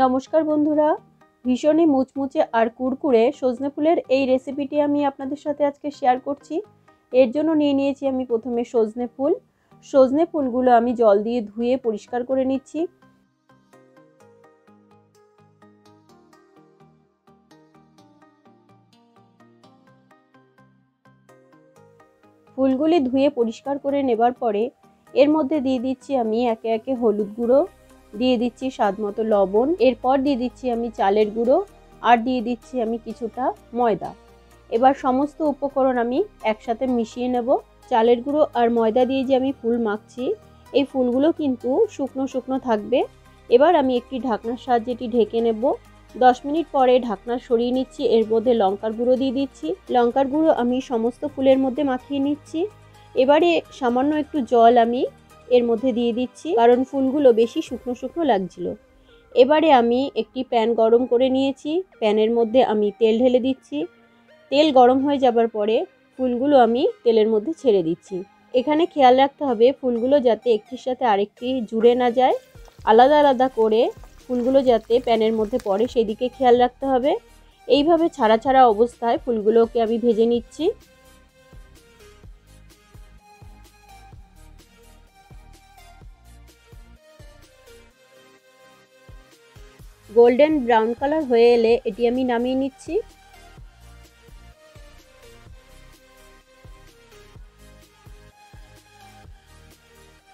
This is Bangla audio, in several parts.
নমস্কার বন্ধুরা, ভীষণই মুচমুচে আর কুরকুরে সজনে ফুলের এই রেসিপিটি আমি আপনাদের সাথে আজকে শেয়ার করছি। এর জন্য নিয়ে নিয়েছি আমি প্রথমে সজনে ফুলগুলো আমি জল দিয়ে ধুয়ে পরিষ্কার করে নিচ্ছি। ফুলগুলি ধুয়ে পরিষ্কার করে নেবার পরে এর মধ্যে দিয়ে দিচ্ছি আমি একে একে হলুদ গুঁড়ো, দিয়ে দিচ্ছি স্বাদ মতো লবণ, এরপর দিয়ে দিচ্ছি আমি চালের গুঁড়ো আর দিয়ে দিচ্ছি আমি কিছুটা ময়দা। এবার সমস্ত উপকরণ আমি একসাথে মিশিয়ে নেব। চালের গুঁড়ো আর ময়দা দিয়ে যে আমি ফুল মাখছি, এই ফুলগুলো কিন্তু শুকনো শুকনো থাকবে। এবার আমি একটি ঢাকনার সাহায্যে এটি ঢেকে নেব। 10 মিনিট পরে ঢাকনা সরিয়ে নিচ্ছি। এর মধ্যে লঙ্কার গুঁড়ো দিয়ে দিচ্ছি। লঙ্কার গুঁড়ো আমি সমস্ত ফুলের মধ্যে মাখিয়ে নিচ্ছি। এবারে সামান্য একটু জল আমি এর মধ্যে দিয়ে দিচ্ছি, কারণ ফুলগুলো বেশি শুকনো শুকনো লাগছিল। এবারে আমি একটি প্যান গরম করে নিয়েছি। প্যানের মধ্যে আমি তেল ঢেলে দিচ্ছি। তেল গরম হয়ে যাবার পরে ফুলগুলো আমি তেলের মধ্যে ছেড়ে দিচ্ছি। এখানে খেয়াল রাখতে হবে ফুলগুলো যাতে একটির সাথে আরেকটি জুড়ে না যায়, আলাদা আলাদা করে ফুলগুলো যাতে প্যানের মধ্যে পড়ে সেই দিকে খেয়াল রাখতে হবে। এইভাবে ছাড়া ছাড়া অবস্থায় ফুলগুলোকে আমি ভেজে নিচ্ছি। গোল্ডেন ব্রাউন কালার হয়ে এলে এটি আমি নামিয়ে নিচ্ছি।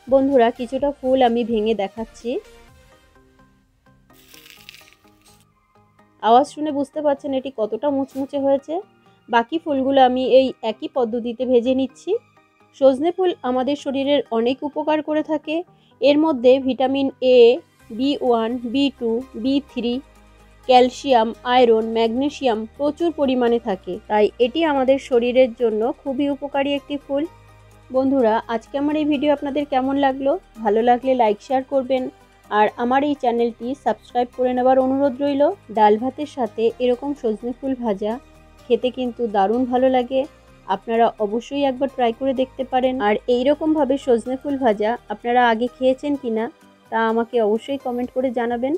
বন্ধুরা, কিছুটা ফুল আমি ভেঙে দেখাচ্ছি। আওয়াজ শুনে বুঝতে পারছেন এটি কতটা মুচমুচে হয়েছে। বাকি ফুলগুলো আমি এই একই পদ্ধতিতে ভেজে নিচ্ছি। সজনে ফুল আমাদের শরীরের অনেক উপকার করে থাকে। এর মধ্যে vitamin A, B1, B2, B3, calcium, iron, magnesium প্রচুর পরিমাণে থাকে। তাই এটি আমাদের শরীরের জন্য খুবই উপকারী একটি ফুল। বন্ধুরা, আজকে আমার এই ভিডিও আপনাদের কেমন লাগলো? ভালো লাগলে লাইক শেয়ার করবেন আর আমার এই চ্যানেলটি সাবস্ক্রাইব করে নেবার অনুরোধ রইল। ডাল ভাতের সাথে এরকম সজনে ফুল ভাজা খেতে কিন্তু দারুণ ভালো লাগে। আপনারা অবশ্যই একবার ট্রাই করে দেখতে পারেন। আর এই রকমভাবে সজনে ফুল ভাজা আপনারা আগে খেয়েছেন কিনা তা আমাকে অবশ্যই কমেন্ট করে জানাবেন।